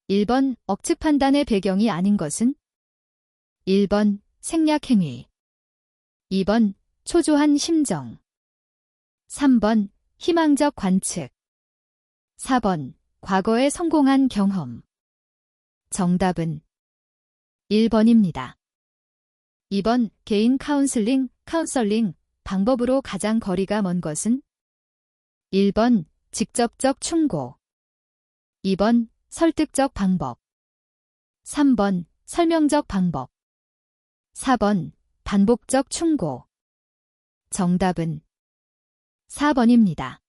1번 억측 판단의 배경이 아닌 것은? 1번 생략행위, 2번 초조한 심정, 3번 희망적 관측, 4번 과거에 성공한 경험. 정답은 1번입니다. 2번 개인 카운슬링, 카운셀링 방법으로 가장 거리가 먼 것은? 1번 직접적 충고, 2번 설득적 방법, 3번 설명적 방법, 4번 반복적 충고. 정답은 4번입니다.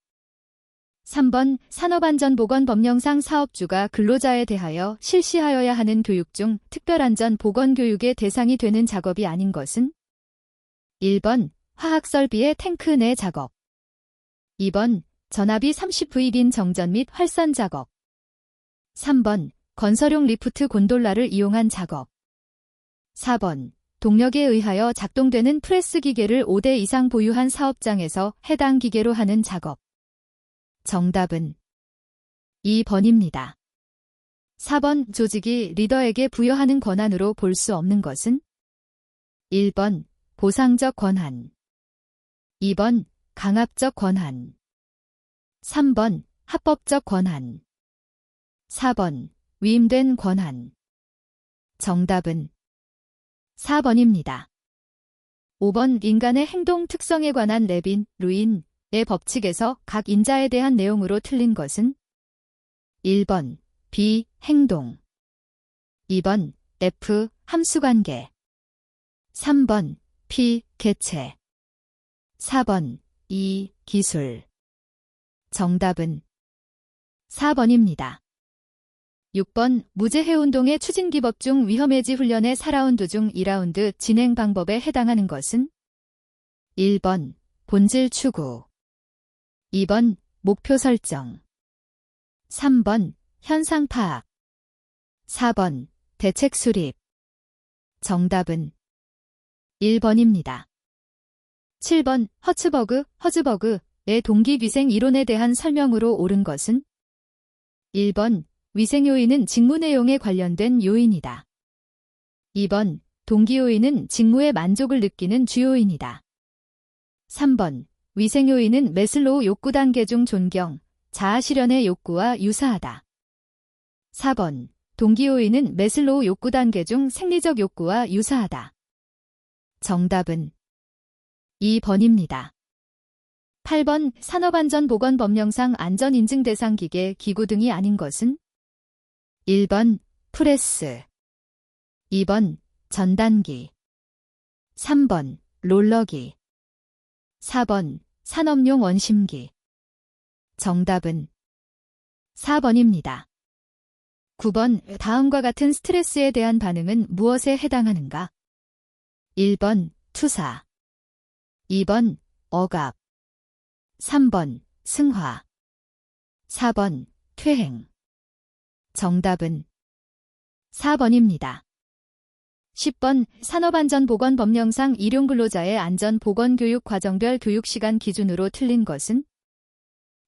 3번 산업안전보건법령상 사업주가 근로자에 대하여 실시하여야 하는 교육 중 특별안전보건교육의 대상이 되는 작업이 아닌 것은? 1번 화학설비의 탱크 내 작업, 2번 전압이 30V빈 정전 및 활선 작업, 3번 건설용 리프트 곤돌라를 이용한 작업, 4번 동력에 의하여 작동되는 프레스 기계를 5대 이상 보유한 사업장에서 해당 기계로 하는 작업. 정답은 2번입니다. 4번 조직이 리더에게 부여하는 권한으로 볼 수 없는 것은? 1번 보상적 권한, 2번 강압적 권한, 3번 합법적 권한, 4번 위임된 권한. 정답은 4번입니다. 5번 인간의 행동 특성에 관한 레빈, 루인의 법칙에서 각 인자에 대한 내용으로 틀린 것은? 1번 B. 행동, 2번 F. 함수관계, 3번 P. 개체, 4번 E. 기술. 정답은 4번입니다. 6번 무제해운동의 추진기법 중 위험해지 훈련의 4라운드 중 2라운드 진행 방법에 해당하는 것은? 1번 본질 추구, 2번 목표 설정, 3번 현상 파악, 4번 대책 수립. 정답은 1번입니다. 7번 허즈버그의 동기위생 이론에 대한 설명으로 옳은 것은? 1번 위생요인은 직무 내용에 관련된 요인이다. 2번 동기요인은 직무의 만족을 느끼는 주요인이다. 3번 위생요인은 매슬로우 욕구 단계 중 존경, 자아실현의 욕구와 유사하다. 4번 동기요인은 매슬로우 욕구 단계 중 생리적 욕구와 유사하다. 정답은 2번입니다. 8번 산업안전보건법령상 안전인증대상기계, 기구 등이 아닌 것은? 1번 프레스, 2번 전단기, 3번 롤러기, 4번 산업용 원심기. 정답은 4번입니다. 9번 다음과 같은 스트레스에 대한 반응은 무엇에 해당하는가? 1번 투사, 2번 억압, 3번 승화, 4번 퇴행. 정답은 4번입니다. 10번 산업안전보건법령상 일용근로자의 안전보건교육 과정별 교육시간 기준으로 틀린 것은?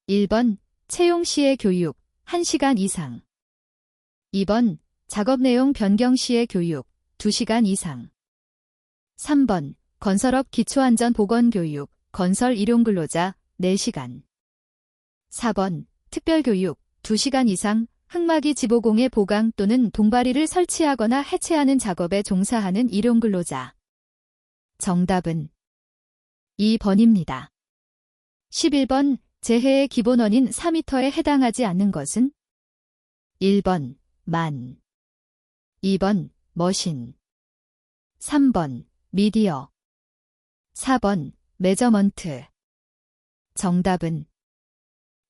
1번 채용 시의 교육 1시간 이상, 2번 작업 내용 변경 시의 교육 2시간 이상, 3번 건설업 기초안전보건교육 건설 일용근로자 4시간, 4번 특별교육 2시간 이상 흙막이 지보공의 보강 또는 동바리를 설치하거나 해체하는 작업에 종사하는 일용근로자. 정답은 2번입니다. 11번 재해의 기본원인 4m에 해당하지 않는 것은? 1번 만, 2번 머신, 3번 미디어, 4번 메저먼트. 정답은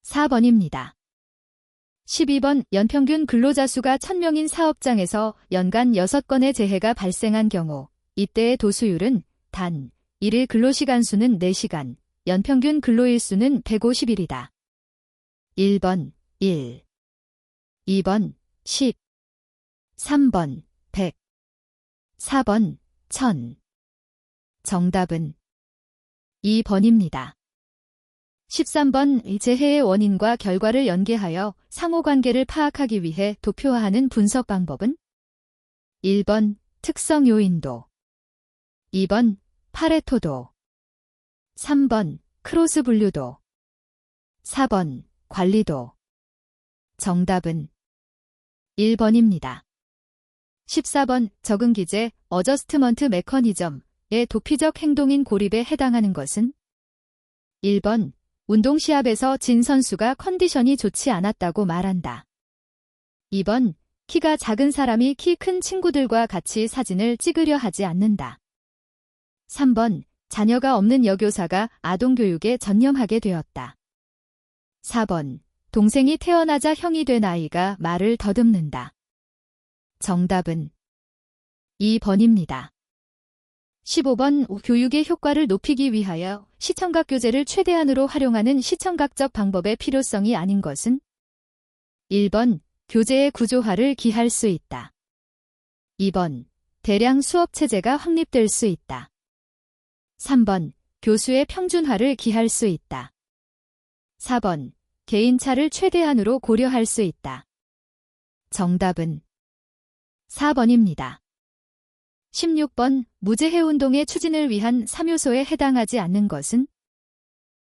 4번입니다. 12번 연평균 근로자 수가 1000명인 사업장에서 연간 6건의 재해가 발생한 경우 이때의 도수율은 단 1일 근로시간 수는 4시간, 연평균 근로일 수는 150일이다. 1번 1, 2번 10, 3번 100, 4번 1000. 정답은 2번입니다. 13번 재해의 원인과 결과를 연계하여 상호관계를 파악하기 위해 도표화하는 분석 방법은 1번 특성 요인도, 2번 파레토도, 3번 크로스 분류도, 4번 관리도. 정답은 1번입니다. 14번 적응 기제 어저스트먼트 메커니즘의 도피적 행동인 고립에 해당하는 것은 1번 운동 시합에서 진 선수가 컨디션이 좋지 않았다고 말한다. 2번 키가 작은 사람이 키 큰 친구들과 같이 사진을 찍으려 하지 않는다. 3번 자녀가 없는 여교사가 아동교육에 전념하게 되었다. 4번 동생이 태어나자 형이 된 아이가 말을 더듬는다. 정답은 2번입니다. 15번 교육의 효과를 높이기 위하여 시청각 교재를 최대한으로 활용하는 시청각적 방법의 필요성이 아닌 것은 1번 교재의 구조화를 기할 수 있다. 2번 대량 수업 체제가 확립될 수 있다. 3번 교수의 평준화를 기할 수 있다. 4번 개인차를 최대한으로 고려할 수 있다. 정답은 4번입니다. 16번 무제해운동의 추진을 위한 3요소에 해당하지 않는 것은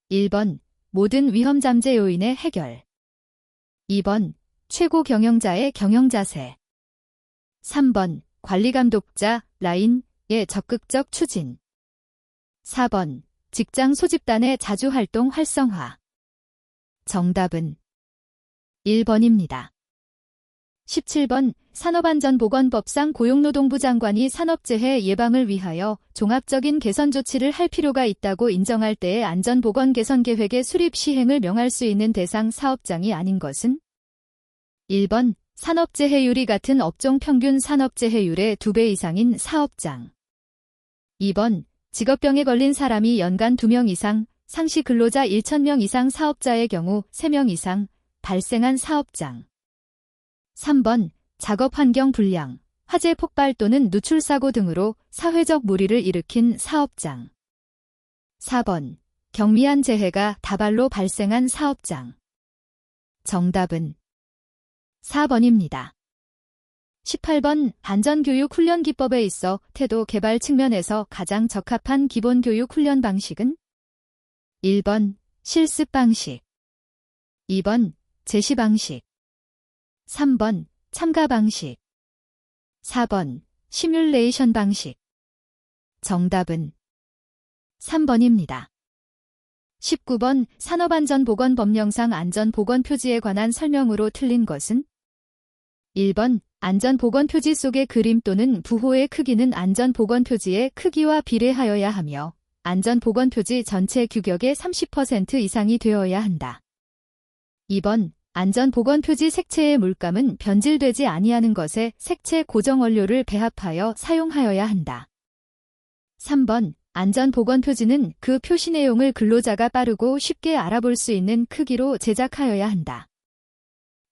1번 모든 위험 잠재 요인의 해결, 2번 최고 경영자의 경영자세, 3번 관리감독자 라인의 적극적 추진, 4번 직장 소집단의 자주활동 활성화. 정답은 1번입니다. 17번 산업안전보건법상 고용노동부 장관이 산업재해 예방을 위하여 종합적인 개선 조치를 할 필요가 있다고 인정할 때의 안전보건 개선 계획의 수립 시행을 명할 수 있는 대상 사업장이 아닌 것은 1번 산업재해율이 같은 업종 평균 산업재해율의 2배 이상인 사업장, 2번 직업병에 걸린 사람이 연간 2명 이상, 상시 근로자 1,000명 이상 사업자의 경우 3명 이상 발생한 사업장, 3번 작업 환경 불량, 화재 폭발 또는 누출 사고 등으로 사회적 무리를 일으킨 사업장, 4번 경미한 재해가 다발로 발생한 사업장. 정답은 4번입니다. 18번 안전교육 훈련 기법에 있어 태도 개발 측면에서 가장 적합한 기본교육 훈련 방식은 1번 실습 방식, 2번 제시 방식, 3번 참가 방식, 4번 시뮬레이션 방식. 정답은 3번입니다. 19번 산업안전보건법령상 안전보건표지에 관한 설명으로 틀린 것은 1번 안전보건표지 속의 그림 또는 부호의 크기는 안전보건표지의 크기와 비례하여야 하며 안전보건표지 전체 규격의 30% 이상이 되어야 한다. 2번 안전보건표지 색채의 물감은 변질되지 아니하는 것에 색채 고정 원료를 배합하여 사용하여야 한다. 3번 안전보건표지는 그 표시 내용을 근로자가 빠르고 쉽게 알아볼 수 있는 크기로 제작하여야 한다.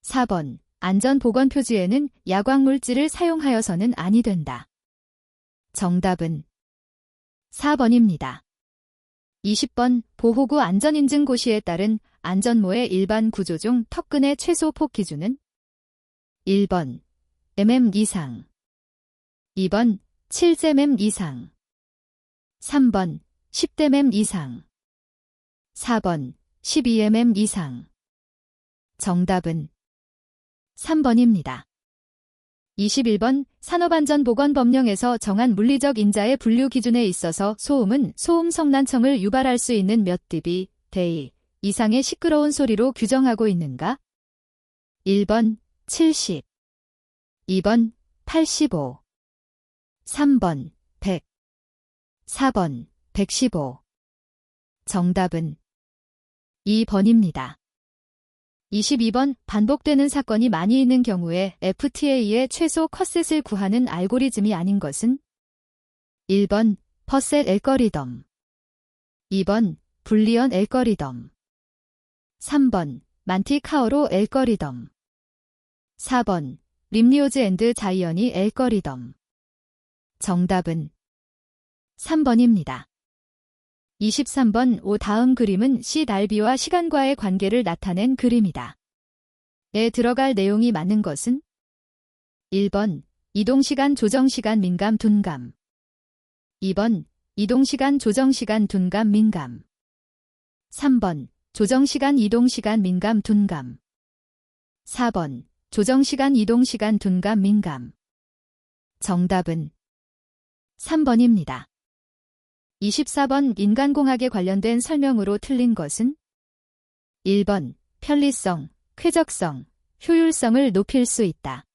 4번 안전보건표지에는 야광물질을 사용하여서는 아니 된다. 정답은 4번입니다. 20번 보호구 안전인증고시에 따른 안전모의 일반 구조 중 턱근의 최소 폭 기준은 1번 mm 이상, 2번 7mm 이상, 3번 10mm 이상, 4번 12mm 이상. 정답은 3번입니다. 21번 산업안전보건법령에서 정한 물리적 인자의 분류 기준에 있어서 소음은 소음성난청을 유발할 수 있는 몇 dB, 데이 이상의 시끄러운 소리로 규정하고 있는가? 1번 70, 2번 85, 3번 100, 4번 115. 정답은 2번입니다. 22번 반복되는 사건이 많이 있는 경우에 FTA의 최소 컷셋을 구하는 알고리즘이 아닌 것은 1번 퍼셋 알고리즘, 2번 불리언 알고리즘, 3번 만티카오로 알고리즘, 4번 림리오즈 앤드 자이언이 알고리즘. 정답은 3번입니다. 23번 오 다음 그림은 시 날비와 시간과의 관계를 나타낸 그림이다. 에 들어갈 내용이 맞는 것은 1번 이동시간 조정시간 민감 둔감 2번 이동시간 조정시간 둔감 민감 3번 조정시간 이동시간 민감 둔감 4번 조정시간 이동시간 둔감 민감 정답은 3번입니다. 24번 인간공학에 관련된 설명으로 틀린 것은 1번 편리성, 쾌적성, 효율성을 높일 수 있다.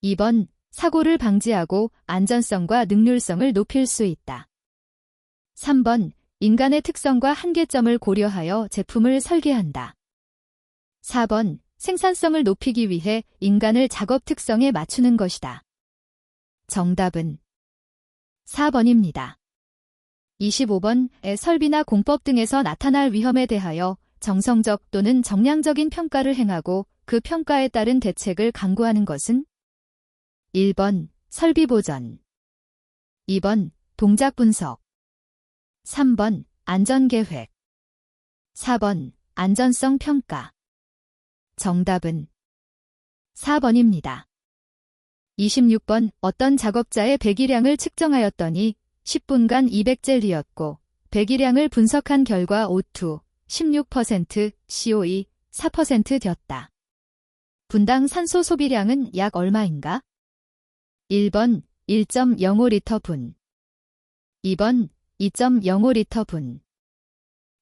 2번 사고를 방지하고 안전성과 능률성을 높일 수 있다. 3번 인간의 특성과 한계점을 고려하여 제품을 설계한다. 4번 생산성을 높이기 위해 인간을 작업 특성에 맞추는 것이다. 정답은 4번입니다. 25번의 설비나 공법 등에서 나타날 위험에 대하여 정성적 또는 정량적인 평가를 행하고 그 평가에 따른 대책을 강구하는 것은 1번 설비 보전 2번 동작 분석 3번 안전계획 4번 안전성 평가 정답은 4번입니다. 26번 어떤 작업자의 배기량을 측정하였더니 10분간 200젤리였고 배기량을 분석한 결과 O2 16%, CO2 4% 였다. 분당 산소 소비량은 약 얼마인가? 1번 1.05리터 분 2번 2.05리터 분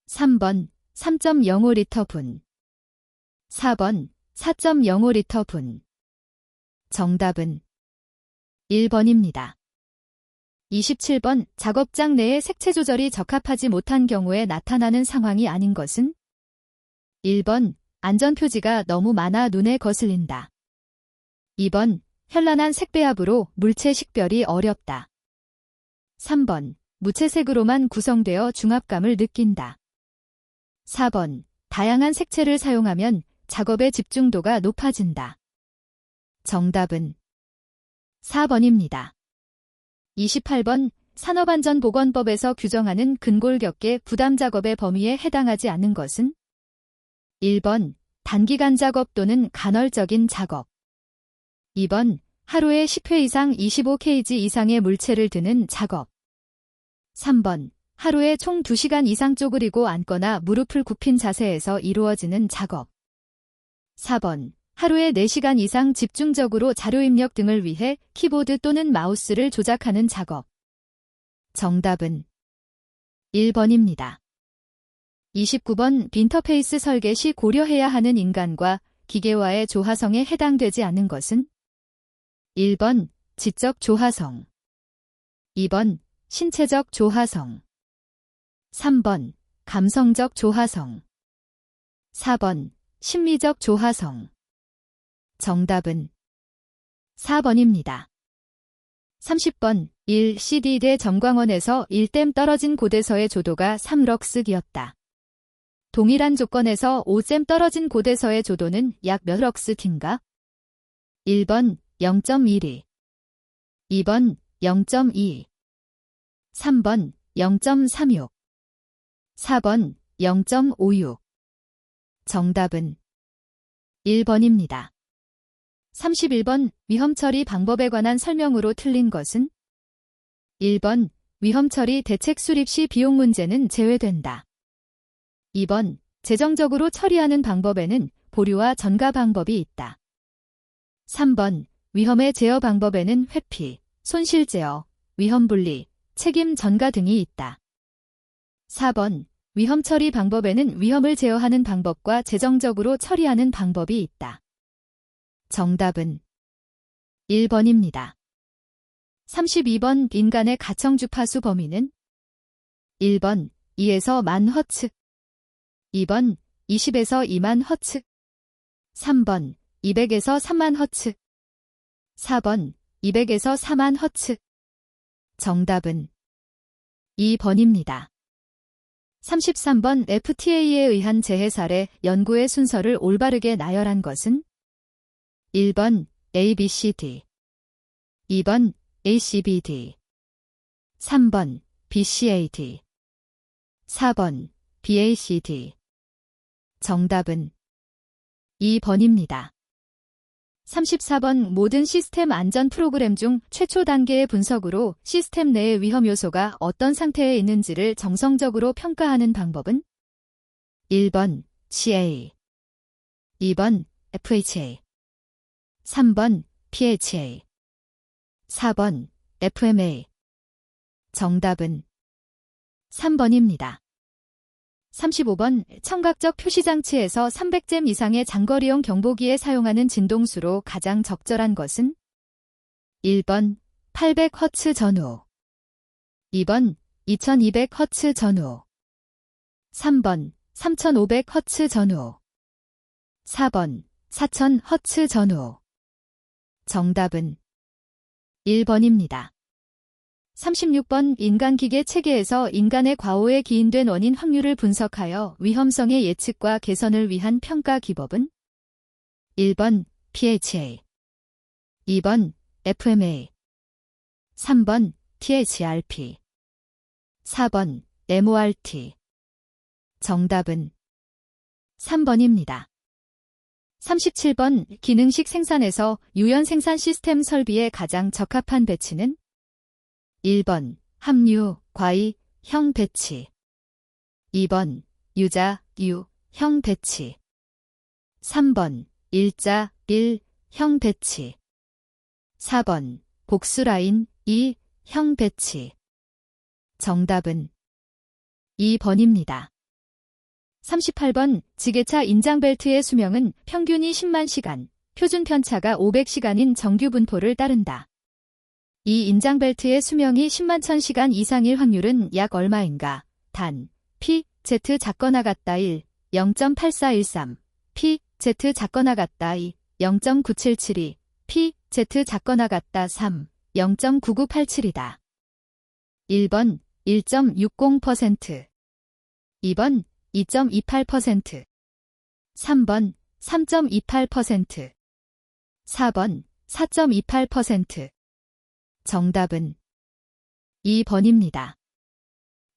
3번 3.05리터 분 4번 4.05리터 분 정답은 1번입니다. 27번 작업장 내의 색채 조절이 적합하지 못한 경우에 나타나는 상황이 아닌 것은 1번 안전표지가 너무 많아 눈에 거슬린다. 2번 현란한 색배합으로 물체 식별이 어렵다. 3번 무채색으로만 구성되어 중압감을 느낀다. 4번 다양한 색채를 사용하면 작업의 집중도가 높아진다. 정답은 4번입니다. 28번 산업안전보건법에서 규정하는 근골격계 부담작업의 범위에 해당하지 않는 것은 1번 단기간 작업 또는 간헐적인 작업 2번 하루에 10회 이상 25kg 이상의 물체를 드는 작업 3번 하루에 총 2시간 이상 쪼그리고 앉거나 무릎을 굽힌 자세에서 이루어지는 작업 4번 하루에 4시간 이상 집중적으로 자료 입력 등을 위해 키보드 또는 마우스를 조작하는 작업. 정답은 1번입니다. 29번 인터페이스 설계 시 고려해야 하는 인간과 기계와의 조화성에 해당되지 않는 것은 1번 지적 조화성 2번 신체적 조화성 3번 감성적 조화성 4번 심리적 조화성 정답은 4번입니다. 30번 1. CD 대 점광원에서 1댐 떨어진 곳에서의 조도가 3럭스기였다. 동일한 조건에서 5댐 떨어진 곳에서의 조도는 약 몇 럭스틴가? 1번 0.12 2번 0.2 3번 0.36 4번 0.56 정답은 1번입니다. 31번 위험 처리 방법에 관한 설명으로 틀린 것은 1번 위험 처리 대책 수립 시 비용 문제는 제외된다. 2번 재정적으로 처리하는 방법에는 보류와 전가 방법이 있다. 3번 위험의 제어 방법에는 회피, 손실 제어, 위험 분리, 책임 전가 등이 있다. 4번 위험 처리 방법에는 위험을 제어하는 방법과 재정적으로 처리하는 방법이 있다. 정답은 1번입니다. 32번 인간의 가청 주파수 범위는 1번 2에서 10,000Hz 2번 20에서 20,000Hz 3번 200에서 30,000Hz 4번 200에서 40,000Hz 정답은 2번입니다. 33번 FTA에 의한 재해 사례 연구의 순서를 올바르게 나열한 것은 1번 ABCD 2번 ACBD 3번 BCAD 4번 BACD. 정답은 2번입니다. 34번 모든 시스템 안전 프로그램 중 최초 단계의 분석으로 시스템 내의 위험 요소가 어떤 상태에 있는지를 정성적으로 평가하는 방법은 1번 CA, 2번 FHA, 3번 PHA, 4번 FMA. 정답은 3번입니다. 35번 청각적 표시장치에서 300잼 이상의 장거리용 경보기에 사용하는 진동수로 가장 적절한 것은 1번 800Hz 전후, 2번 2200Hz 전후, 3번 3500Hz 전후, 4번 4000Hz 전후. 정답은 1번입니다. 36번 인간기계 체계에서 인간의 과오에 기인된 원인 확률을 분석하여 위험성의 예측과 개선을 위한 평가 기법은 1번 PHA, 2번 FMA, 3번 THRP, 4번 MORT. 정답은 3번입니다. 37번 기능식 생산에서 유연 생산 시스템 설비에 가장 적합한 배치는 1번 함유, 과이, 형 배치, 2번 유자, 유, 형 배치, 3번 일자, 일, 형 배치, 4번 복수라인, 이, 형 배치. 정답은 2번입니다. 38번 지게차 인장벨트의 수명은 평균이 10만 시간, 표준 편차가 500시간인 정규 분포를 따른다. 이 인장벨트의 수명이 10만 1000시간 이상일 확률은 약 얼마인가? 단, P, Z 작거나 같다 1, 0.8413, P, Z 작거나 같다 2, 0.9772, P, Z 작거나 같다 3, 0.9987이다. 1번 1.60%, 2번 2.28%, 3번 3.28%, 4번 4.28%. 정답은 2번입니다.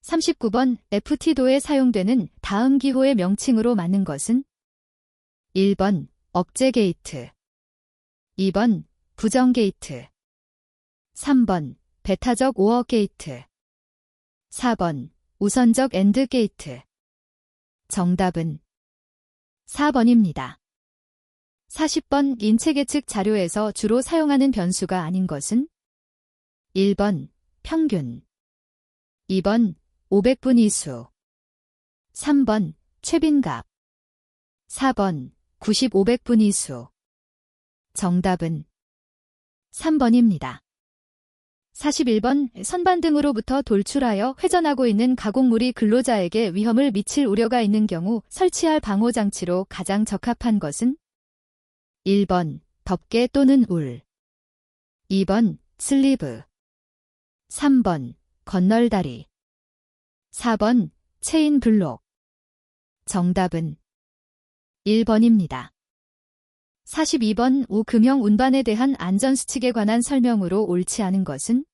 39번 FT도에 사용되는 다음 기호의 명칭으로 맞는 것은 1번 억제 게이트, 2번 부정 게이트, 3번 배타적 오어 게이트, 4번 우선적 엔드 게이트. 정답은 4번입니다. 40번 인체계측 자료에서 주로 사용하는 변수가 아닌 것은 1번 평균, 2번 500분위수, 3번 최빈값, 4번 90-500분위수. 정답은 3번입니다. 41번 선반 등으로부터 돌출하여 회전하고 있는 가공물이 근로자에게 위험을 미칠 우려가 있는 경우 설치할 방호장치로 가장 적합한 것은 1번 덮개 또는 울, 2번 슬리브, 3번 건널다리, 4번 체인 블록. 정답은 1번입니다. 42번 우금형 운반에 대한 안전수칙에 관한 설명으로 옳지 않은 것은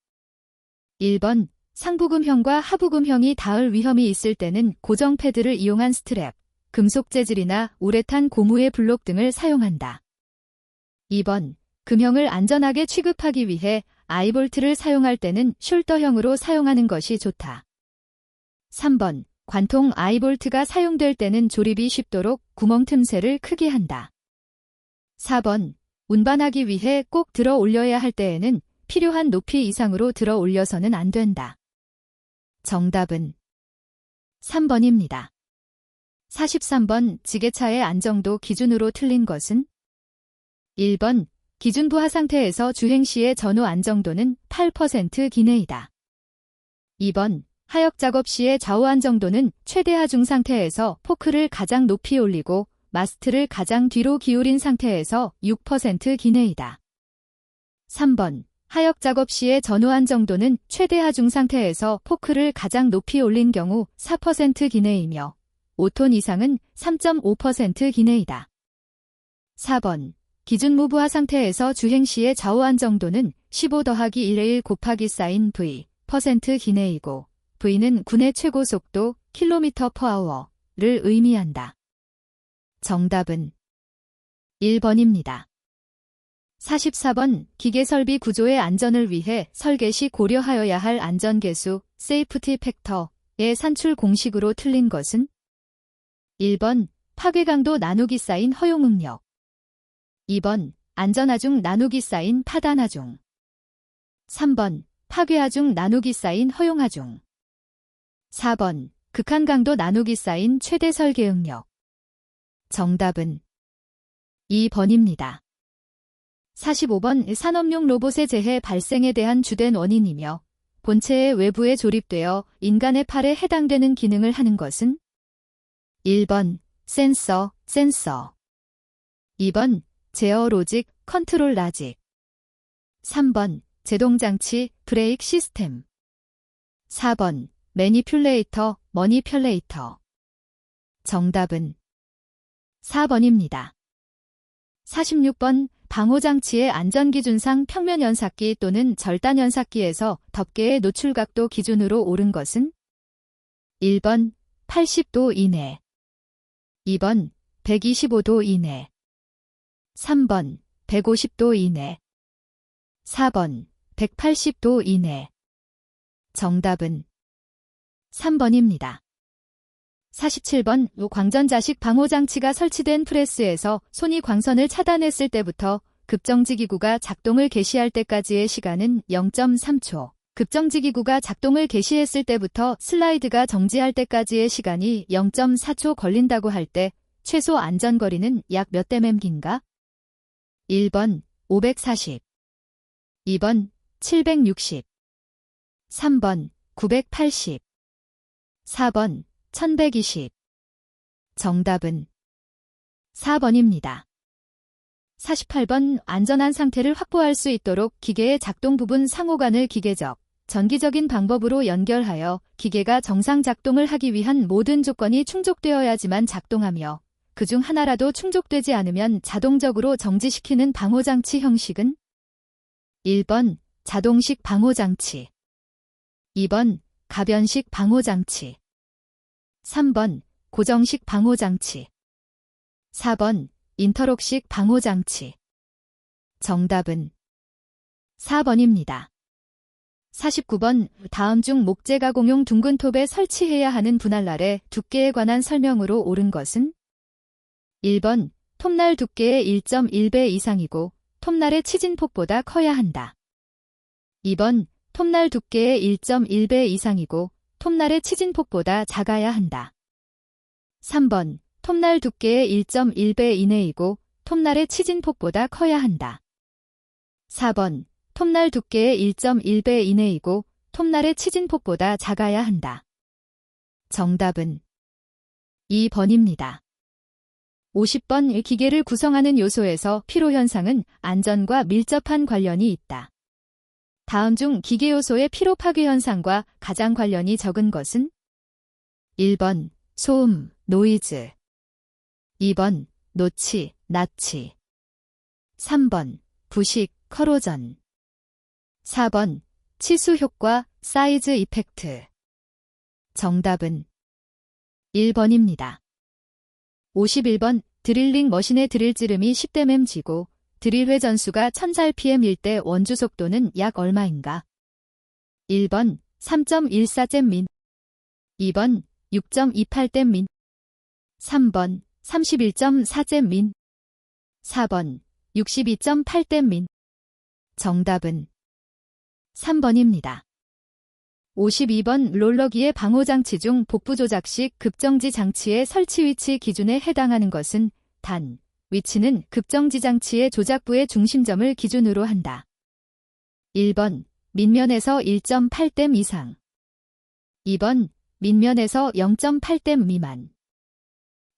1번 상부금형과 하부금형이 닿을 위험이 있을 때는 고정 패드를 이용한 스트랩, 금속 재질이나 우레탄 고무의 블록 등을 사용한다. 2번 금형을 안전하게 취급하기 위해 아이볼트를 사용할 때는 숄더형으로 사용하는 것이 좋다. 3번 관통 아이볼트가 사용될 때는 조립이 쉽도록 구멍 틈새를 크게 한다. 4번 운반하기 위해 꼭 들어 올려야 할 때에는 필요한 높이 이상으로 들어 올려서는 안 된다. 정답은 3번입니다. 43번 지게차의 안정도 기준으로 틀린 것은 1번 기준 부하 상태에서 주행 시의 전후 안정도는 8% 기내이다. 2번 하역 작업 시의 좌우 안정도는 최대 하중 상태에서 포크를 가장 높이 올리고 마스트를 가장 뒤로 기울인 상태에서 6% 기내이다. 3번 하역 작업 시의 전후 안정도는 최대 하중 상태에서 포크를 가장 높이 올린 경우 4% 기내이며 5톤 이상은 3.5% 기내이다. 4번 기준 무부하 상태에서 주행 시의 좌우 안정도는 15 더하기 1의 1 곱하기 사인 V% 기내이고 V는 군의 최고 속도 km/h를 의미한다. 정답은 1번입니다. 44번 기계설비 구조의 안전을 위해 설계 시 고려하여야 할 안전계수 세이프티 팩터의 산출 공식으로 틀린 것은 1번 파괴강도 나누기 쌓인 허용응력 2번 안전하중 나누기 쌓인 파단하중 3번 파괴하중 나누기 쌓인 허용하중 4번 극한강도 나누기 쌓인 최대 설계응력 정답은 2번입니다. 45번 산업용 로봇의 재해 발생에 대한 주된 원인이며 본체의 외부에 조립되어 인간의 팔에 해당되는 기능을 하는 것은 1번 센서 2번 제어 로직 컨트롤 라직 3번 제동장치 브레이크 시스템 4번 매니퓰레이터 머니퓰레이터 정답은 4번입니다. 46번 방호장치의 안전기준상 평면연삭기 또는 절단연삭기에서 덮개의 노출각도 기준으로 옳은 것은 1번 80도 이내 2번 125도 이내 3번 150도 이내 4번 180도 이내 정답은 3번입니다. 47번 광전자식 방호장치가 설치된 프레스에서 손이 광선을 차단했을 때부터 급정지기구가 작동을 개시할 때까지의 시간은 0.3초. 급정지기구가 작동을 개시했을 때부터 슬라이드가 정지할 때까지의 시간이 0.4초 걸린다고 할 때 최소 안전거리는 약 몇 m인가? 1번 540 2번 760 3번 980 4번 1120 정답은 4번입니다. 48번 안전한 상태를 확보할 수 있도록 기계의 작동 부분 상호간을 기계적, 전기적인 방법으로 연결하여 기계가 정상 작동을 하기 위한 모든 조건이 충족되어야지만 작동하며 그중 하나라도 충족되지 않으면 자동적으로 정지시키는 방호장치 형식은 1번 자동식 방호장치 2번 가변식 방호장치 3번 고정식 방호장치 4번 인터록식 방호장치 정답은 4번입니다. 49번 다음 중 목재 가공용 둥근 톱에 설치해야 하는 분할날의 두께에 관한 설명으로 옳은 것은 1번 톱날 두께의 1.1배 이상이고 톱날의 치진폭보다 커야 한다. 2번 톱날 두께의 1.1배 이상이고 톱날의 치진폭보다 작아야 한다. 3번 톱날 두께의 1.1배 이내이고 톱날의 치진폭보다 커야 한다. 4번 톱날 두께의 1.1배 이내이고 톱날의 치진폭보다 작아야 한다. 정답은 2번입니다. 50번 기계를 구성하는 요소에서 피로현상은 안전과 밀접한 관련이 있다. 다음 중 기계 요소의 피로 파괴 현상과 가장 관련이 적은 것은 1번 소음, 노이즈 2번 노치, 나치 3번 부식, 커로전 4번 치수 효과, 사이즈 이펙트 정답은 1번입니다. 51번 드릴링 머신의 드릴 지름이 10mm 지고 드릴 회전수가 1000rpm일 때 원주 속도는 약 얼마인가? 1번 3.14잼민 2번 6.28잼민 3번 31.4잼민 4번 62.8잼민 정답은 3번입니다. 52번 롤러기의 방호장치 중 복부 조작식 급정지 장치의 설치 위치 기준에 해당하는 것은 단, 위치는 급정지 장치의 조작부의 중심점을 기준으로 한다. 1번 밑면에서 1.8댐 이상 2번 밑면에서 0.8댐 미만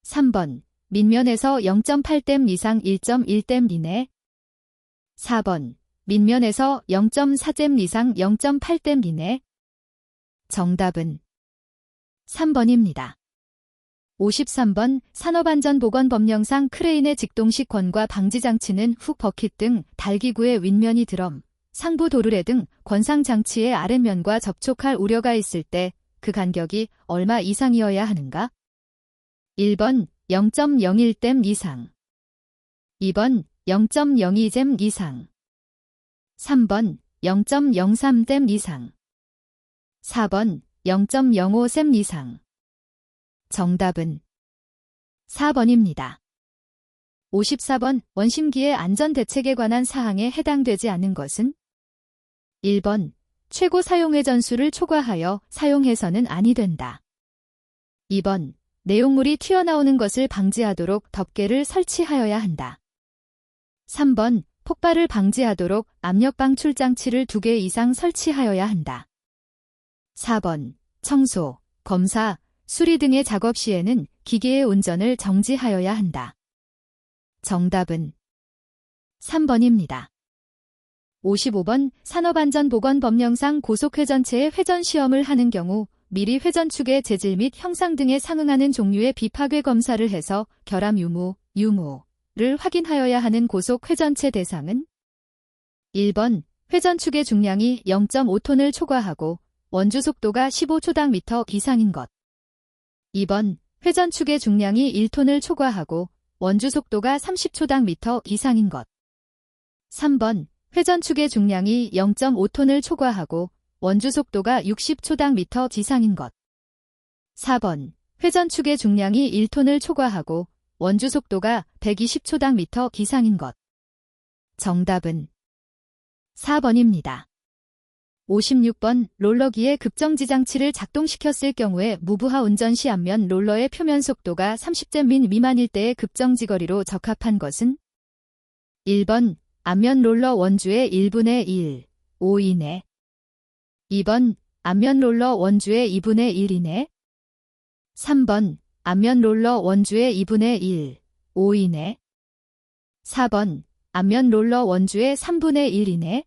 3번 밑면에서 0.8댐 이상 1.1댐 이내 4번 밑면에서 0.4댐 이상 0.8댐 이내 정답은 3번입니다. 53번 산업안전보건법령상 크레인의 직동식 권과 방지장치는 훅 버킷 등 달기구의 윗면이 드럼, 상부 도르래 등 권상장치의 아랫면과 접촉할 우려가 있을 때 그 간격이 얼마 이상이어야 하는가? 1번 0.01댐 이상, 2번 0.02댐 이상, 3번 0.03댐 이상, 4번 0.05댐 이상. 정답은 4번입니다. 54번 원심기의 안전대책에 관한 사항에 해당되지 않는 것은 1번 최고 사용회 전수를 초과하여 사용해서는 아니 된다. 2번 내용물이 튀어나오는 것을 방지하도록 덮개를 설치하여야 한다. 3번 폭발을 방지하도록 압력 방출 장치를 2개 이상 설치하여야 한다. 4번 청소, 검사, 수리 등의 작업 시에는 기계의 운전을 정지하여야 한다. 정답은 3번입니다. 55번 산업안전보건법령상 고속회전체의 회전시험을 하는 경우 미리 회전축의 재질 및 형상 등에 상응하는 종류의 비파괴 검사를 해서 결함 유무를 확인하여야 하는 고속회전체 대상은 1번 회전축의 중량이 0.5톤을 초과하고 원주 속도가 15초당 미터 이상인 것. 2번 회전축의 중량이 1톤을 초과하고 원주 속도가 30초당 미터 이상인 것. 3번 회전축의 중량이 0.5톤을 초과하고 원주 속도가 60초당 미터 이상인 것. 4번 회전축의 중량이 1톤을 초과하고 원주 속도가 120초당 미터 이상인 것. 정답은 4번입니다. 56번 롤러기에 급정지 장치를 작동시켰을 경우에 무부하 운전 시 앞면 롤러의 표면 속도가 30제min 미만일 때의 급정지 거리로 적합한 것은 1번 앞면 롤러 원주의 1분의 1, 5 이내, 2번 앞면 롤러 원주의 2분의 1 이내, 3번 앞면 롤러 원주의 2분의 1, 5 이내, 4번 앞면 롤러 원주의 3분의 1 이내.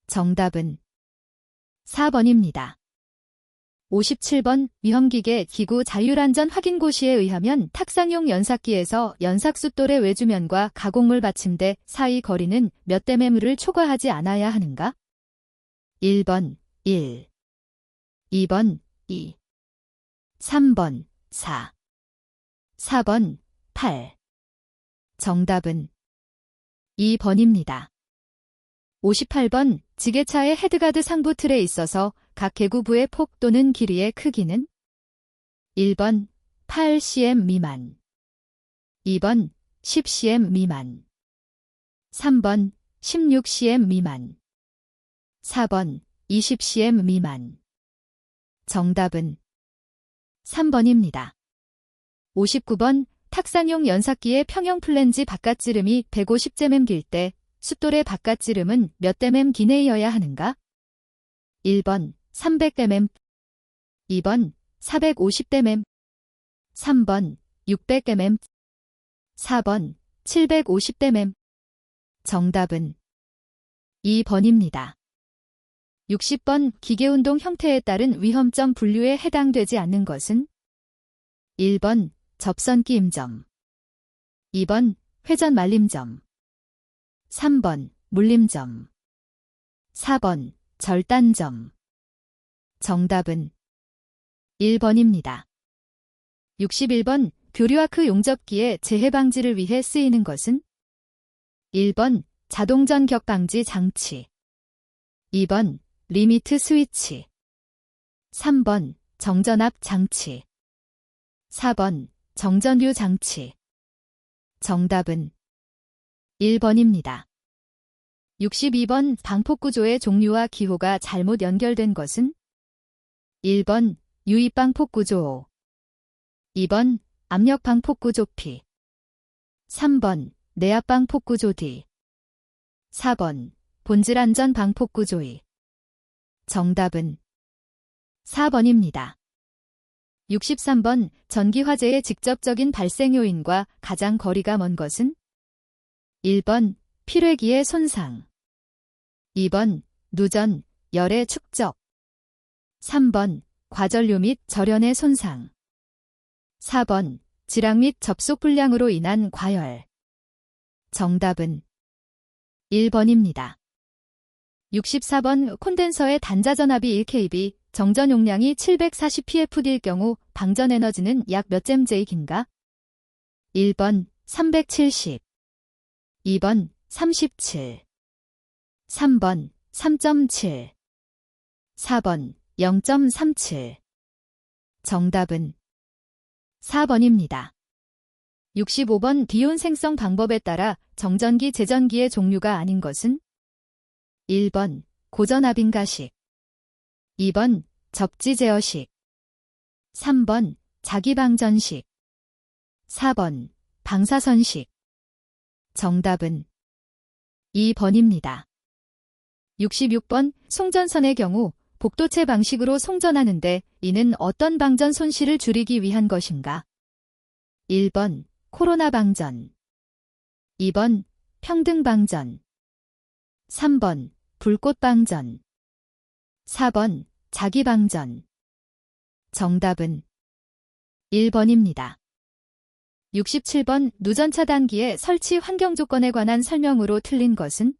정답은 4번입니다. 57번 위험기계 기구 자율안전 확인 고시에 의하면 탁상용 연삭기에서 연삭숫돌의 외주면과 가공물 받침대 사이 거리는 몇 댐을 초과하지 않아야 하는가? 1번 1, 2번 2, 3번 4, 4번 8. 정답은 2번입니다. 58번 지게차의 헤드가드 상부 틀에 있어서 각 개구부의 폭 또는 길이의 크기는 1번 8cm 미만, 2번 10cm 미만, 3번 16cm 미만, 4번 20cm 미만. 정답은 3번입니다. 59번 탁상용 연삭기의 평형 플랜지 바깥지름이 150cm 길 때 숫돌의 바깥지름은 몇 mm 기내여야 하는가? 1번 300mm, 2번 450mm, 3번 600mm, 4번 750mm. 정답은 2번입니다. 60번 기계운동 형태에 따른 위험점 분류에 해당되지 않는 것은 1번 접선 끼임점, 2번 회전 말림점, 3번 물림점, 4번 절단점. 정답은 1번입니다. 61번 교류아크 용접기의 재해 방지를 위해 쓰이는 것은 1번 자동 전격 방지 장치, 2번 리미트 스위치, 3번 정전압 장치, 4번 정전류 장치. 정답은 1번입니다. 62번 방폭구조의 종류와 기호가 잘못 연결된 것은 1번 유입방폭구조, 2번 압력방폭구조 P, 3번 내압방폭구조 D, 4번 본질안전방폭구조 E. 정답은 4번입니다. 63번 전기화재의 직접적인 발생 요인과 가장 거리가 먼 것은 1번 필회기의 손상, 2번 누전, 열의 축적, 3번 과전류 및 절연의 손상, 4번 지락 및 접속 불량으로 인한 과열. 정답은 1번입니다. 64번 콘덴서의 단자전압이 1kV, 정전 용량이 740pfd일 경우 방전 에너지는 약 몇 잼제이긴가? 1번 370, 2번 37, 3번 3.7, 4번 0.37. 정답은 4번입니다. 65번 디온 생성 방법에 따라 정전기 제전기의 종류가 아닌 것은 1번 고전압인가식, 2번 접지 제어식, 3번 자기방전식, 4번 방사선식. 정답은 2번입니다. 66번 송전선의 경우 복도체 방식으로 송전하는데 이는 어떤 방전 손실을 줄이기 위한 것인가? 1번 코로나 방전, 2번 평등 방전, 3번 불꽃 방전, 4번 자기 방전. 정답은 1번입니다. 67번 누전차 단기의 설치 환경 조건에 관한 설명으로 틀린 것은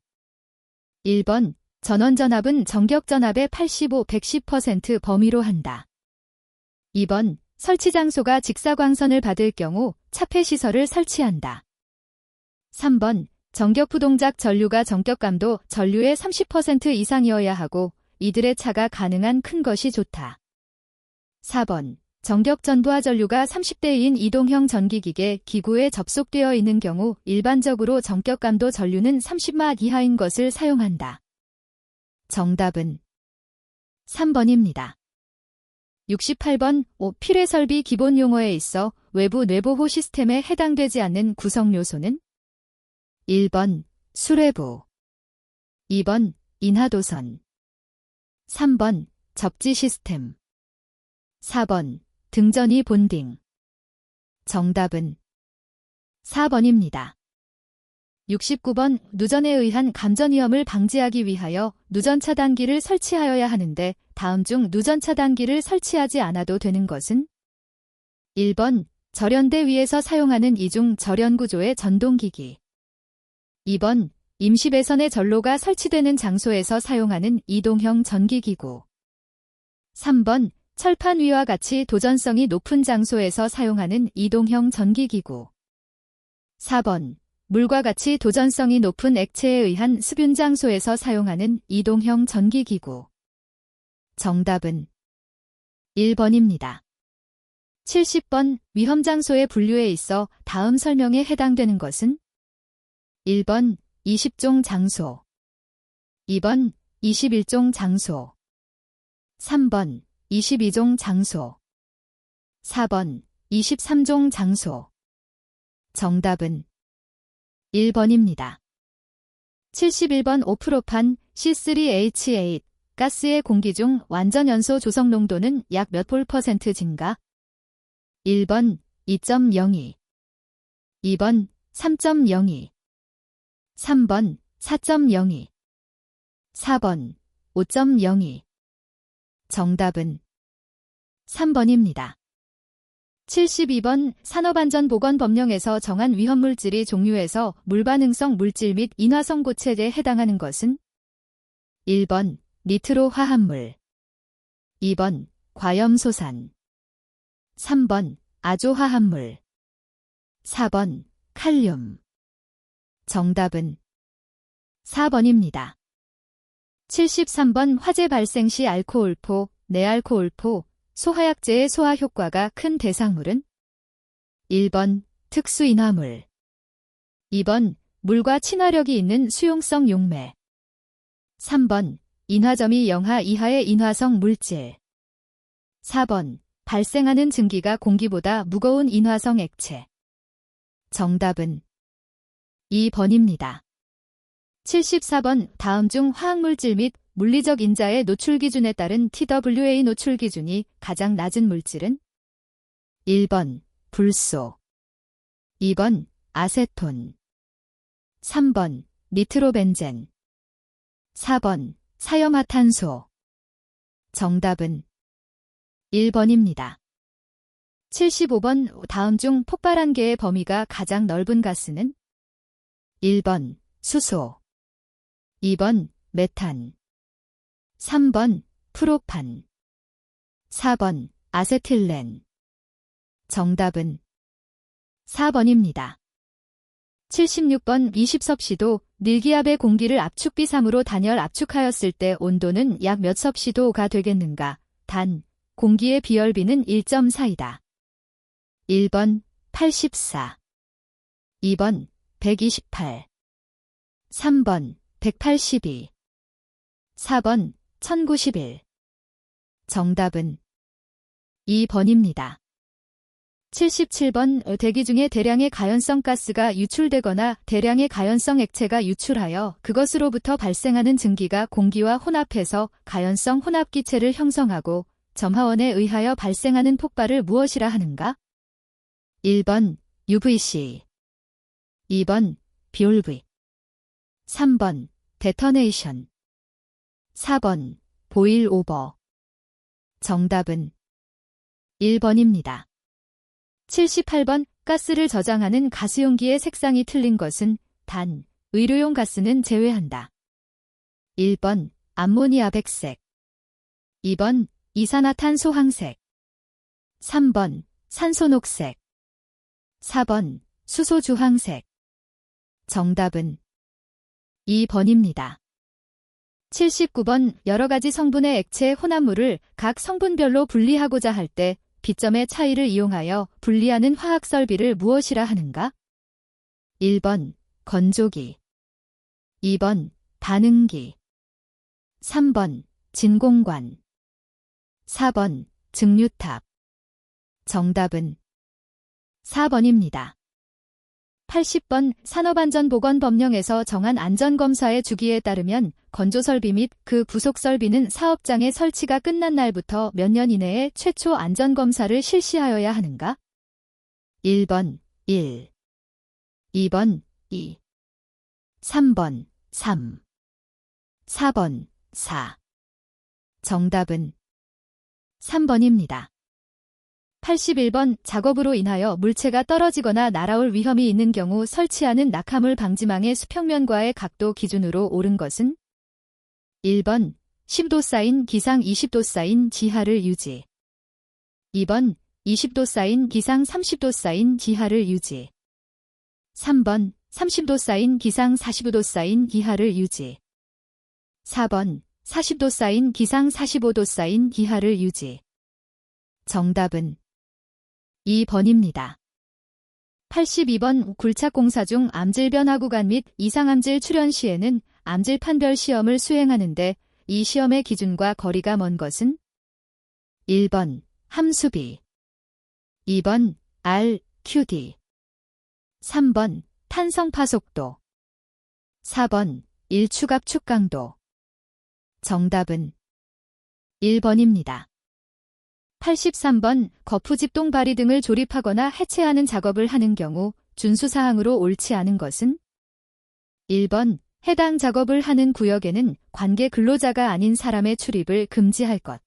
1번 전원전압은 전격전압의 85, 110% 범위로 한다. 2번 설치 장소가 직사광선을 받을 경우 차폐시설을 설치한다. 3번 전격부동작 전류가 전격감도 전류의 30% 이상이어야 하고 이들의 차가 가능한 큰 것이 좋다. 4번 전격 전부하 전류가 30대인 이동형 전기기계 기구에 접속되어 있는 경우 일반적으로 전격감도 전류는 30마 이하인 것을 사용한다. 정답은 3번입니다. 68번 필해 설비 기본 용어에 있어 외부 뇌보호 시스템에 해당되지 않는 구성 요소는 1번 수뇌부, 2번 인하도선, 3번 접지 시스템, 4번 등전이 본딩. 정답은 4번입니다. 69번 누전에 의한 감전 위험을 방지하기 위하여 누전 차단기를 설치하여야 하는데 다음 중 누전 차단기를 설치하지 않아도 되는 것은 1번 절연대 위에서 사용하는 이중 절연 구조의 전동기기, 2번 임시 배선의 전로가 설치되는 장소에서 사용하는 이동형 전기기구, 3번 철판 위와 같이 도전성이 높은 장소에서 사용하는 이동형 전기기구, 4번 물과 같이 도전성이 높은 액체에 의한 습윤 장소에서 사용하는 이동형 전기기구. 정답은 1번입니다. 70번 위험 장소의 분류에 있어 다음 설명에 해당되는 것은 1번 20종 장소, 2번 21종 장소, 3번 22종 장소, 4번 23종 장소. 정답은 1번입니다. 71번 오프로판 C3H8 가스의 공기 중 완전 연소 조성 농도는 약 몇 볼% 증가? 1번 2.02, 2번 3.02, 3번 4.02, 4번 5.02. 정답은 3번입니다. 72번 산업안전보건법령에서 정한 위험물질이 종류에서 물반응성 물질 및 인화성 고체에 해당하는 것은 1번 니트로 화합물, 2번 과염소산, 3번 아조 화합물, 4번 칼륨. 정답은 4번입니다. 73번 화재 발생 시 알코올포, 내알코올포, 소화약제의 소화 효과가 큰 대상물은 1번 특수인화물, 2번 물과 친화력이 있는 수용성 용매, 3번 인화점이 영하 이하의 인화성 물질, 4번 발생하는 증기가 공기보다 무거운 인화성 액체. 정답은 2번입니다. 74번 다음 중 화학물질 및 물리적 인자의 노출 기준에 따른 TWA 노출 기준이 가장 낮은 물질은 1번 불소, 2번 아세톤, 3번 니트로벤젠, 4번 사염화탄소. 정답은 1번입니다. 75번 다음 중 폭발 한계의 범위가 가장 넓은 가스는 1번 수소, 2번 메탄, 3번 프로판, 4번 아세틸렌. 정답은 4번입니다. 76번 이십섭시도 밀기압의 공기를 압축비삼으로 단열 압축하였을 때 온도는 약 몇 섭시도가 되겠는가? 단, 공기의 비열비는 1.4이다. 1번 84, 2번 128, 3번 182, 4번 1091. 정답은 2번입니다. 77번 대기 중에 대량의 가연성 가스가 유출되거나 대량의 가연성 액체가 유출하여 그것으로부터 발생하는 증기가 공기와 혼합해서 가연성 혼합기체를 형성하고 점화원에 의하여 발생하는 폭발을 무엇이라 하는가? 1번 UVC, 2번 비올브, 3번 데터네이션, 4번 보일 오버. 정답은 1번입니다. 78번 가스를 저장하는 가스용기의 색상이 틀린 것은 단, 의료용 가스는 제외한다. 1번 암모니아 백색, 2번 이산화탄소 황색, 3번 산소 녹색, 4번 수소 주황색. 정답은 2번입니다. 79번 여러 가지 성분의 액체 혼합물을 각 성분별로 분리하고자 할 때 비점의 차이를 이용하여 분리하는 화학 설비를 무엇이라 하는가? 1번 건조기, 2번 반응기, 3번 진공관, 4번 증류탑. 정답은 4번입니다. 80번 산업안전보건법령에서 정한 안전검사의 주기에 따르면 건조설비 및 그 부속설비는 사업장의 설치가 끝난 날부터 몇 년 이내에 최초 안전검사를 실시하여야 하는가? 1번 1, 2번 2, 3번 3, 4번 4. 정답은 3번입니다. 81번 작업으로 인하여 물체가 떨어지거나 날아올 위험이 있는 경우 설치하는 낙하물 방지망의 수평면과의 각도 기준으로 옳은 것은? 1번 10도 사인 기상 20도 사인 지하를 유지, 2번 20도 사인 기상 30도 사인 지하를 유지, 3번 30도 사인 기상 45도 사인 기하를 유지, 4번 40도 사인 기상 45도 사인 기하를 유지. 정답은 2번입니다. 82번 굴착공사 중 암질 변화 구간 및 이상암질 출현 시에는 암질 판별 시험을 수행하는데 이 시험의 기준과 거리가 먼 것은? 1번 함수비, 2번 RQD, 3번 탄성파속도, 4번 일축압축 강도. 정답은 1번입니다. 83번 거푸집동 바리 등을 조립하거나 해체하는 작업을 하는 경우 준수사항으로 옳지 않은 것은? 1번 해당 작업을 하는 구역에는 관계 근로자가 아닌 사람의 출입을 금지할 것.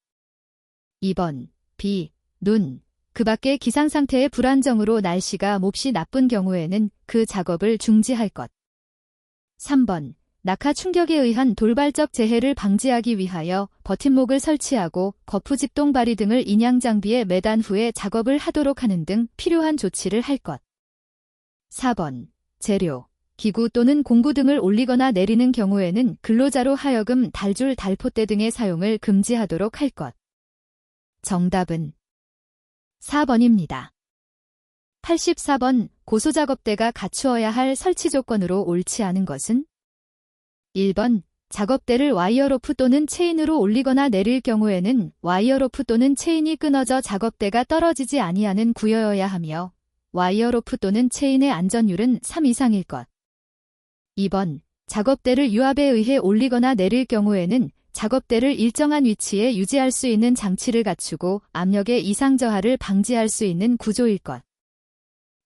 2번 비, 눈, 그 밖의 기상상태의 불안정으로 날씨가 몹시 나쁜 경우에는 그 작업을 중지할 것. 3번 낙하 충격에 의한 돌발적 재해를 방지하기 위하여 버팀목을 설치하고 거푸집동 바리 등을 인양장비에 매단 후에 작업을 하도록 하는 등 필요한 조치를 할 것. 4번 재료, 기구 또는 공구 등을 올리거나 내리는 경우에는 근로자로 하여금 달줄 달포대 등의 사용을 금지하도록 할 것. 정답은 4번입니다. 84번 고소작업대가 갖추어야 할 설치 조건으로 옳지 않은 것은? 1번 작업대를 와이어로프 또는 체인으로 올리거나 내릴 경우에는 와이어로프 또는 체인이 끊어져 작업대가 떨어지지 아니하는 구여여야 하며 와이어로프 또는 체인의 안전율은 3 이상일 것. 2번 작업대를 유압에 의해 올리거나 내릴 경우에는 작업대를 일정한 위치에 유지할 수 있는 장치를 갖추고 압력의 이상 저하를 방지할 수 있는 구조일 것.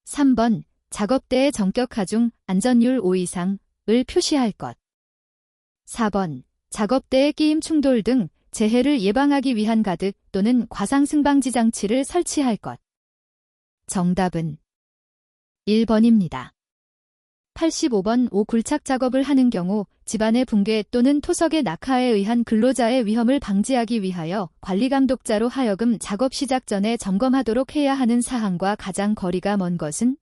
3번 작업대의 정격 하중 안전율 5 이상을 표시할 것. 4번 작업대의 끼임 충돌 등 재해를 예방하기 위한 가득 또는 과상승 방지 장치를 설치할 것. 정답은 1번입니다. 85번 오굴착 작업을 하는 경우 집안의 붕괴 또는 토석의 낙하에 의한 근로자의 위험을 방지하기 위하여 관리감독자로 하여금 작업 시작 전에 점검하도록 해야 하는 사항과 가장 거리가 먼 것은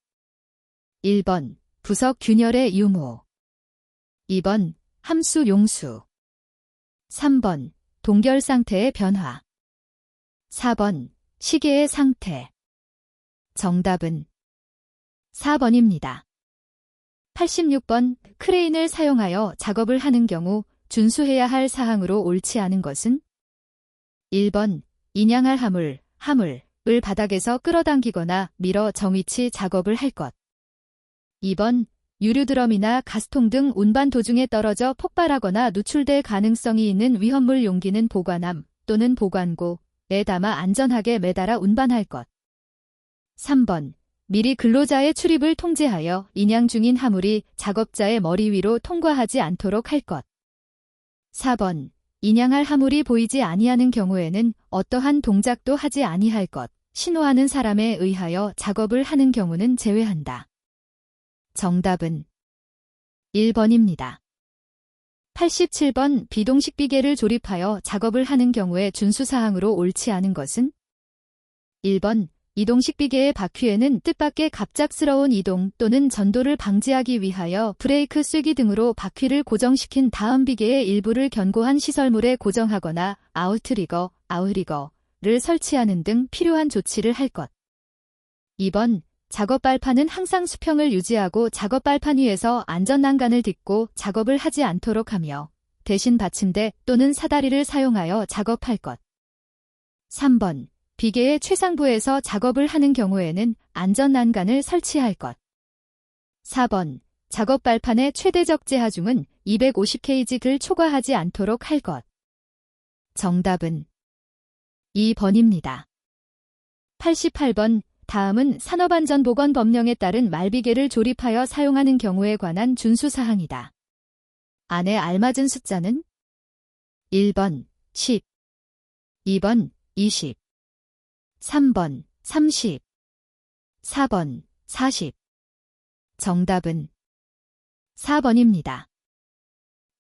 1번 부석 균열의 유무, 2번 함수 용수, 3번 동결 상태의 변화, 4번 시계의 상태. 정답은 4번입니다. 86번 크레인을 사용하여 작업을 하는 경우 준수해야 할 사항으로 옳지 않은 것은 1번 인양할 화물을 바닥에서 끌어당기거나 밀어 정위치 작업을 할 것, 2번 유류드럼이나 가스통 등 운반 도중에 떨어져 폭발하거나 누출될 가능성이 있는 위험물 용기는 보관함 또는 보관고에 담아 안전하게 매달아 운반할 것, 3번 미리 근로자의 출입을 통제하여 인양 중인 화물이 작업자의 머리 위로 통과하지 않도록 할 것, 4번 인양할 화물이 보이지 아니하는 경우에는 어떠한 동작도 하지 아니할 것, 신호하는 사람에 의하여 작업을 하는 경우는 제외한다. 정답은 1번입니다. 87번 비동식 비계를 조립하여 작업을 하는 경우에 준수사항으로 옳지 않은 것은 1번 이동식 비계의 바퀴에는 뜻밖의 갑작스러운 이동 또는 전도를 방지하기 위하여 브레이크 쐐기 등으로 바퀴를 고정시킨 다음 비계의 일부를 견고한 시설물에 고정하거나 아웃리거를 설치하는 등 필요한 조치를 할 것. 2번 작업 발판은 항상 수평을 유지하고 작업 발판 위에서 안전난간을 딛고 작업을 하지 않도록 하며 대신 받침대 또는 사다리를 사용하여 작업할 것. 3번 비계의 최상부에서 작업을 하는 경우에는 안전난간을 설치할 것. 4번 작업 발판의 최대 적재 하중은 250kg를 초과하지 않도록 할 것. 정답은 2번입니다. 88번 다음은 산업안전보건법령에 따른 말비계를 조립하여 사용하는 경우에 관한 준수사항이다. 안에 알맞은 숫자는 1번 10, 2번 20, 3번 30, 4번 40. 정답은 4번입니다.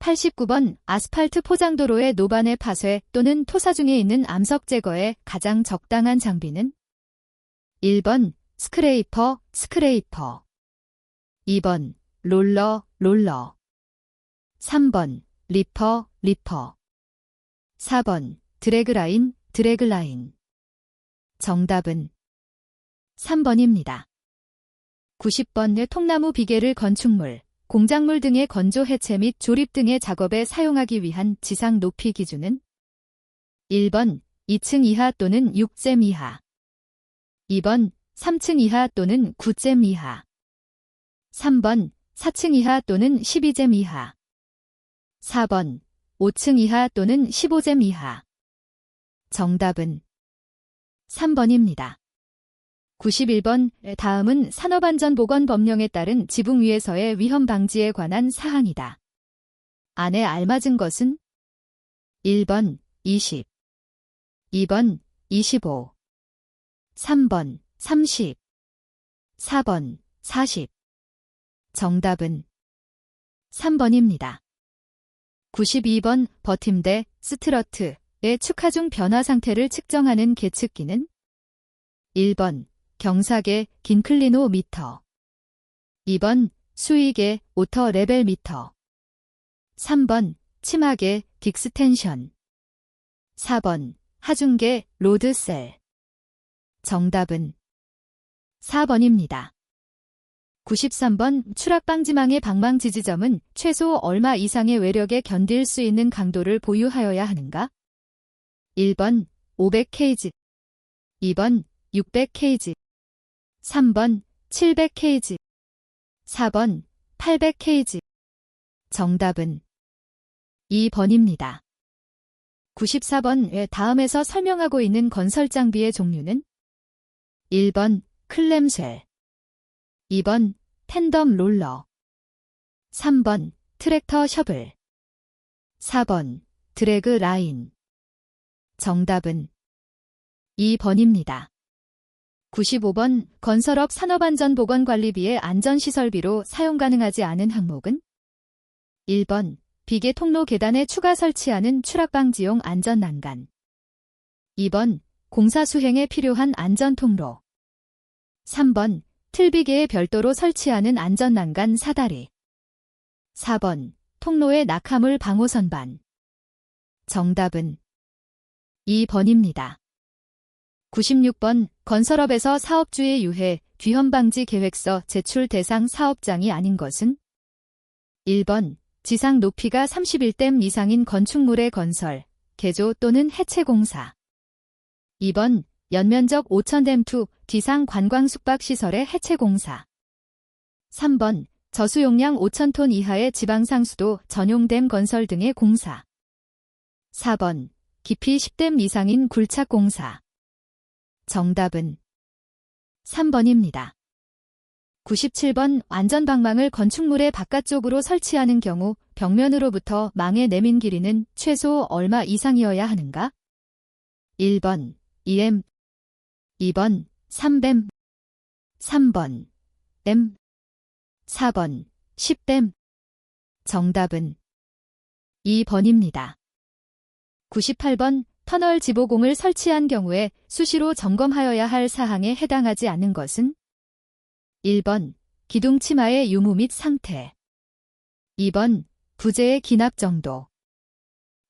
89번 아스팔트 포장도로의 노반의 파쇄 또는 토사 중에 있는 암석 제거에 가장 적당한 장비는 1번 스크레이퍼 2번 롤러 3번 리퍼 4번 드래그라인 정답은 3번입니다. 90번 통나무 비계를 건축물, 공작물 등의 건조 해체 및 조립 등의 작업에 사용하기 위한 지상 높이 기준은 1번 2층 이하 또는 6잼 이하, 2번 3층 이하 또는 9잼 이하, 3번 4층 이하 또는 12잼 이하, 4번 5층 이하 또는 15잼 이하. 정답은 3번입니다. 91번 다음은 산업안전보건법령에 따른 지붕 위에서의 위험 방지에 관한 사항이다. 안에 알맞은 것은 1번 20, 2번 25, 3번 30, 4번 40. 정답은 3번입니다. 92번 버팀대, 스트러트의 축하중 변화 상태를 측정하는 계측기는 1번 경사계 긴클리노미터, 2번 수위계 오터 레벨 미터, 3번 치마계 딕스텐션, 4번 하중계 로드셀. 정답은 4번입니다. 93번 추락방지망의 방망 지지점은 최소 얼마 이상의 외력에 견딜 수 있는 강도를 보유하여야 하는가? 1번 500kg, 2번 600kg, 3번 700kg, 4번 800kg. 정답은 2번입니다. 94번 다음에서 설명하고 있는 건설 장비의 종류는 1번 클램쉘, 2번 텐덤 롤러, 3번 트랙터 셔블, 4번 드래그 라인. 정답은 2번입니다. 95번 건설업 산업안전보건관리비의 안전시설비로 사용 가능하지 않은 항목은 1번 비계 통로 계단에 추가 설치하는 추락방지용 안전난간 2번 공사 수행에 필요한 안전통로 3번 틀비계에 별도로 설치하는 안전난간 사다리 4번 통로의 낙하물 방호선반 정답은 2번입니다. 96번 건설업에서 사업주의 유해, 뒤험방지 계획서 제출 대상 사업장이 아닌 것은 1번 지상 높이가 31댐 이상인 건축물의 건설, 개조 또는 해체 공사 2번 연면적 5,000댐 투 뒤상 관광 숙박시설의 해체 공사 3번 저수용량 5,000톤 이하의 지방상수도 전용댐 건설 등의 공사 4번 깊이 10댐 이상인 굴착 공사 정답은 3번입니다. 97번 안전방망을 건축물의 바깥쪽으로 설치하는 경우 벽면으로부터 망의 내민 길이는 최소 얼마 이상이어야 하는가? 1번 2m 2번 3m 3번 m 4번 10m 정답은 2번입니다. 98번 터널 지보공을 설치한 경우에 수시로 점검하여야 할 사항에 해당하지 않는 것은 1번 기둥 치마의 유무 및 상태 2번 부재의 기납 정도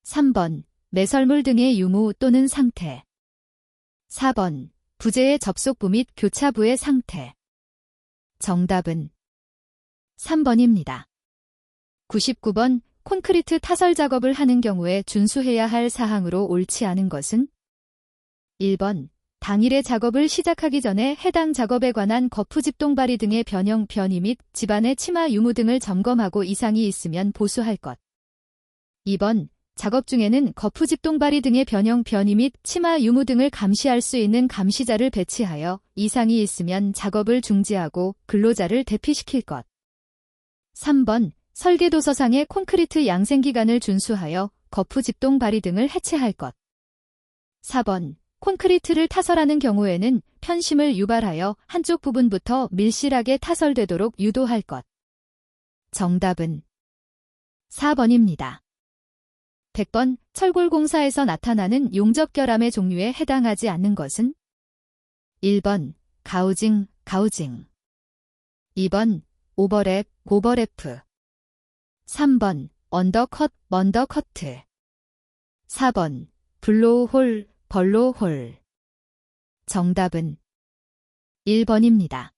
3번 매설물 등의 유무 또는 상태 4번 부재의 접속부 및 교차부의 상태 정답은 3번입니다. 99번 콘크리트 타설 작업을 하는 경우에 준수해야 할 사항으로 옳지 않은 것은 1번 당일의 작업을 시작하기 전에 해당 작업에 관한 거푸집동 발이 등의 변형, 변이 및 집안의 치마 유무 등을 점검하고 이상이 있으면 보수할 것 2번 작업 중에는 거푸집동 발이 등의 변형, 변이 및 치마 유무 등을 감시할 수 있는 감시자를 배치하여 이상이 있으면 작업을 중지하고 근로자를 대피시킬 것 3번 설계도서상의 콘크리트 양생기간을 준수하여 거푸집동 발이 등을 해체할 것 4번 콘크리트를 타설하는 경우에는 편심을 유발하여 한쪽 부분부터 밀실하게 타설되도록 유도할 것 정답은 4번입니다. 100번 철골공사에서 나타나는 용접결함의 종류에 해당하지 않는 것은 1번 가우징, 가우징 2번 오버랩, 오버래프 3번 언더컷, 언더커트 4번 블로우홀, 벌로우홀 정답은 1번입니다.